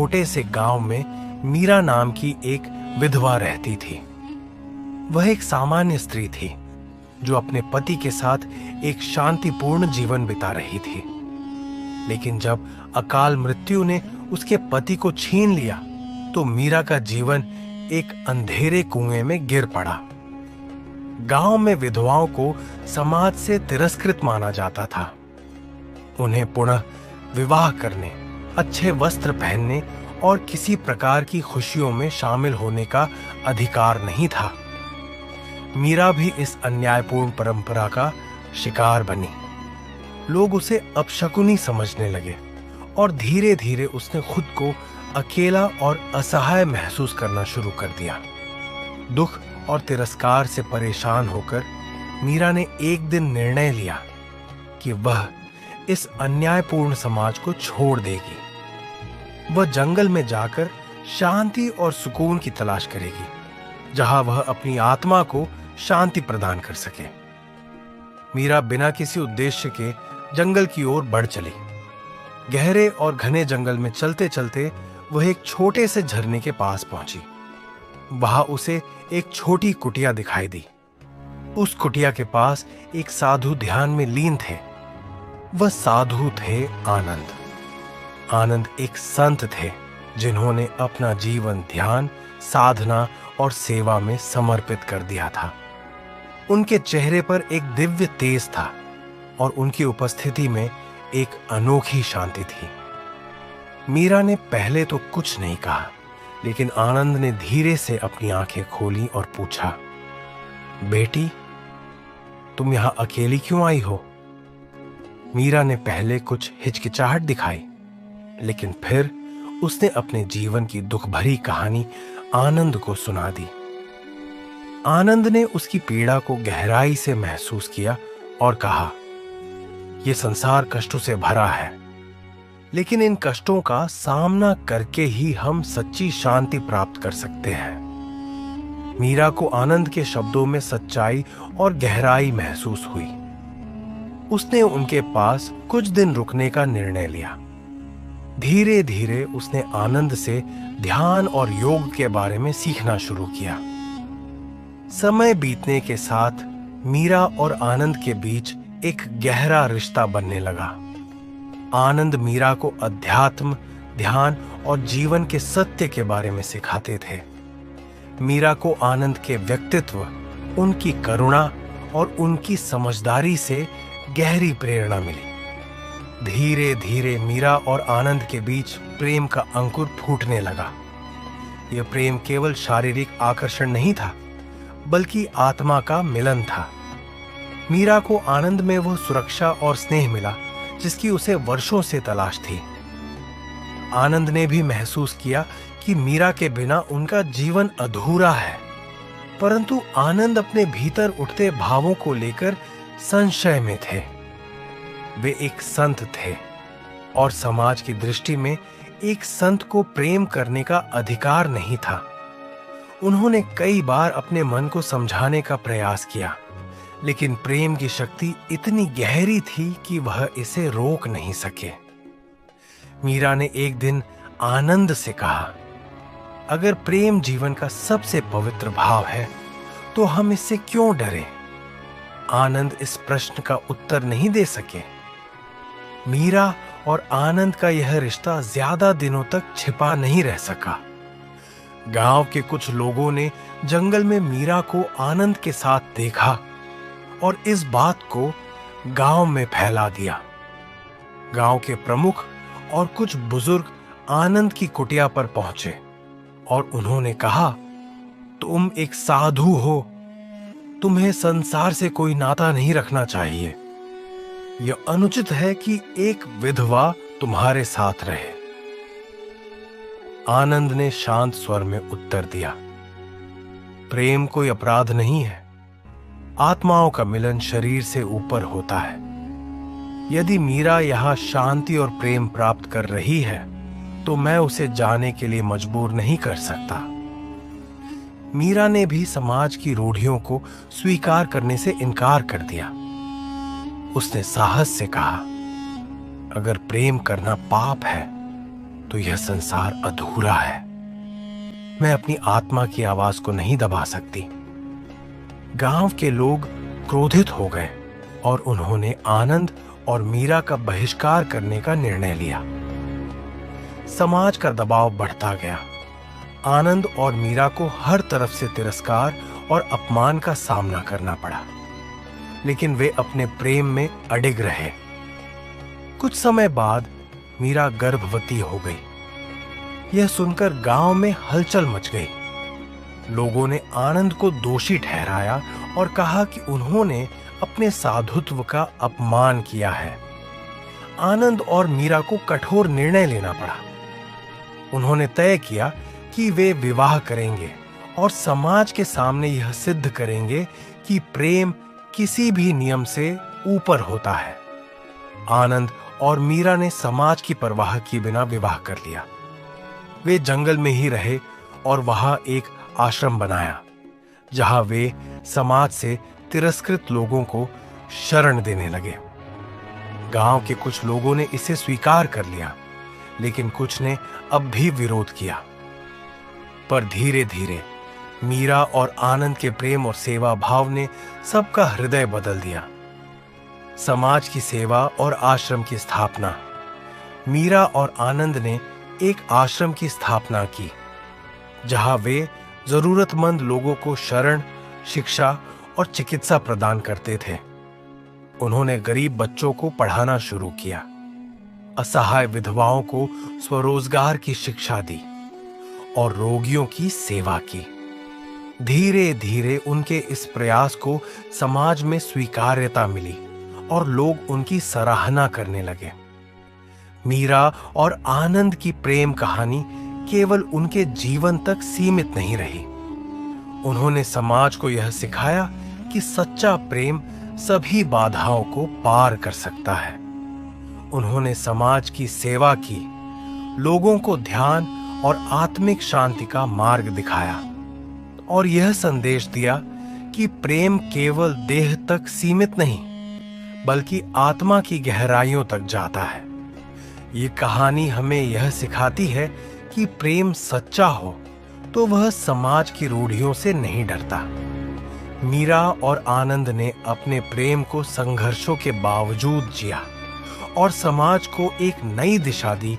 छोटे से गांव में मीरा नाम की एक विधवा रहती थी। वह एक सामान्य स्त्री थी जो अपने पति के साथ एक शांतिपूर्ण जीवन बिता रही थी। लेकिन जब अकाल मृत्यु ने उसके पति को छीन लिया तो मीरा का जीवन एक अंधेरे कुएं में गिर पड़ा। गांव में विधवाओं को समाज से तिरस्कृत माना जाता था। उन्हें पुनः विवाह करने, अच्छे वस्त्र पहनने और किसी प्रकार की खुशियों में शामिल होने का अधिकार नहीं था। मीरा भी इस अन्यायपूर्ण परंपरा का शिकार बनी। लोग उसे अपशकुनी समझने लगे और धीरे धीरे उसने खुद को अकेला और असहाय महसूस करना शुरू कर दिया। दुख और तिरस्कार से परेशान होकर मीरा ने एक दिन निर्णय लिया कि वह इस अन्यायपूर्ण समाज को छोड़ देगी। वह जंगल में जाकर शांति और सुकून की तलाश करेगी, जहां वह अपनी आत्मा को शांति प्रदान कर सके। मीरा बिना किसी उद्देश्य के जंगल की ओर बढ़ चली। गहरे और घने जंगल में चलते चलते वह एक छोटे से झरने के पास पहुंची। वहां उसे एक छोटी कुटिया दिखाई दी। उस कुटिया के पास एक साधु ध्यान में लीन थे। वह साधु थे आनंद। आनंद एक संत थे जिन्होंने अपना जीवन ध्यान, साधना और सेवा में समर्पित कर दिया था। उनके चेहरे पर एक दिव्य तेज था और उनकी उपस्थिति में एक अनोखी शांति थी। मीरा ने पहले तो कुछ नहीं कहा, लेकिन आनंद ने धीरे से अपनी आंखें खोली और पूछा, बेटी, तुम यहां अकेली क्यों आई हो? मीरा ने पहले कुछ हिचकिचाहट दिखाई, लेकिन फिर उसने अपने जीवन की दुख भरी कहानी आनंद को सुना दी। आनंद ने उसकी पीड़ा को गहराई से महसूस किया और कहा, यह संसार कष्टों से भरा है, लेकिन इन कष्टों का सामना करके ही हम सच्ची शांति प्राप्त कर सकते हैं। मीरा को आनंद के शब्दों में सच्चाई और गहराई महसूस हुई। उसने उनके पास कुछ दिन रुकने का निर्णय लिया। धीरे धीरे उसने आनंद से ध्यान और योग के बारे में सीखना शुरू किया। समय बीतने के साथ मीरा और आनंद के बीच एक गहरा रिश्ता बनने लगा। आनंद मीरा को अध्यात्म, ध्यान और जीवन के सत्य के बारे में सिखाते थे। मीरा को आनंद के व्यक्तित्व, उनकी करुणा और उनकी समझदारी से गहरी प्रेरणा मिली। धीरे धीरे मीरा और आनंद के बीच प्रेम का अंकुर फूटने लगा। यह प्रेम केवल शारीरिक आकर्षण नहीं था, बल्कि आत्मा का मिलन था। मीरा को आनंद में वह सुरक्षा और स्नेह मिला जिसकी उसे वर्षों से तलाश थी। आनंद ने भी महसूस किया कि मीरा के बिना उनका जीवन अधूरा है, परंतु आनंद अपने भीतर उठते भावों को लेकर संशय में थे। वे एक संत थे और समाज की दृष्टि में एक संत को प्रेम करने का अधिकार नहीं था। उन्होंने कई बार अपने मन को समझाने का प्रयास किया, लेकिन प्रेम की शक्ति इतनी गहरी थी कि वह इसे रोक नहीं सके। मीरा ने एक दिन आनंद से कहा, अगर प्रेम जीवन का सबसे पवित्र भाव है तो हम इससे क्यों डरें? आनंद इस प्रश्न का उत्तर नहीं दे सके। मीरा और आनंद का यह रिश्ता ज्यादा दिनों तक छिपा नहीं रह सका। गांव के कुछ लोगों ने जंगल में मीरा को आनंद के साथ देखा और इस बात को गांव में फैला दिया। गांव के प्रमुख और कुछ बुजुर्ग आनंद की कुटिया पर पहुंचे और उन्होंने कहा, तुम एक साधु हो, तुम्हें संसार से कोई नाता नहीं रखना चाहिए। यह अनुचित है कि एक विधवा तुम्हारे साथ रहे। आनंद ने शांत स्वर में उत्तर दिया, प्रेम कोई अपराध नहीं है। आत्माओं का मिलन शरीर से ऊपर होता है। यदि मीरा यहां शांति और प्रेम प्राप्त कर रही है तो मैं उसे जाने के लिए मजबूर नहीं कर सकता। मीरा ने भी समाज की रूढ़ियों को स्वीकार करने से इनकार कर दिया। उसने साहस से कहा, अगर प्रेम करना पाप है तो यह संसार अधूरा है। मैं अपनी आत्मा की आवाज को नहीं दबा सकती। गांव के लोग क्रोधित हो गए और उन्होंने आनंद और मीरा का बहिष्कार करने का निर्णय लिया। समाज का दबाव बढ़ता गया। आनंद और मीरा को हर तरफ से तिरस्कार और अपमान का सामना करना पड़ा, लेकिन वे अपने प्रेम में अडिग रहे। कुछ समय बाद मीरा गर्भवती हो गई। यह सुनकर गांव में हलचल मच गई। लोगों ने आनंद को दोषी ठहराया और कहा कि उन्होंने अपने साधुत्व का अपमान किया है। आनंद और मीरा को कठोर निर्णय लेना पड़ा। उन्होंने तय किया कि वे विवाह करेंगे और समाज के सामने यह सिद्ध करेंगे कि प्रेम किसी भी नियम से ऊपर होता है। आनंद और मीरा ने समाज की परवाह किए बिना विवाह कर लिया। वे जंगल में ही रहे और वहां एक आश्रम बनाया, जहां वे समाज से तिरस्कृत लोगों को शरण देने लगे। गांव के कुछ लोगों ने इसे स्वीकार कर लिया, लेकिन कुछ ने अब भी विरोध किया। पर धीरे धीरे मीरा और आनंद के प्रेम और सेवा भाव ने सबका हृदय बदल दिया। समाज की सेवा और आश्रम की स्थापना। मीरा और आनंद ने एक आश्रम की स्थापना की, जहां वे जरूरतमंद लोगों को शरण, शिक्षा और चिकित्सा प्रदान करते थे। उन्होंने गरीब बच्चों को पढ़ाना शुरू किया, असहाय विधवाओं को स्वरोजगार की शिक्षा दी और रोगियों की सेवा की। धीरे धीरे उनके इस प्रयास को समाज में स्वीकार्यता मिली और लोग उनकी सराहना करने लगे। मीरा और आनंद की प्रेम कहानी केवल उनके जीवन तक सीमित नहीं रही। उन्होंने समाज को यह सिखाया कि सच्चा प्रेम सभी बाधाओं को पार कर सकता है। उन्होंने समाज की सेवा की, लोगों को ध्यान और आत्मिक शांति का मार्ग दिखाया और यह संदेश दिया कि प्रेम केवल देह तक सीमित नहीं, बल्कि आत्मा की गहराइयों तक जाता है। ये कहानी हमें यह सिखाती है कि प्रेम सच्चा हो तो वह समाज की रूढ़ियों से नहीं डरता। मीरा और आनंद ने अपने प्रेम को संघर्षों के बावजूद जिया और समाज को एक नई दिशा दी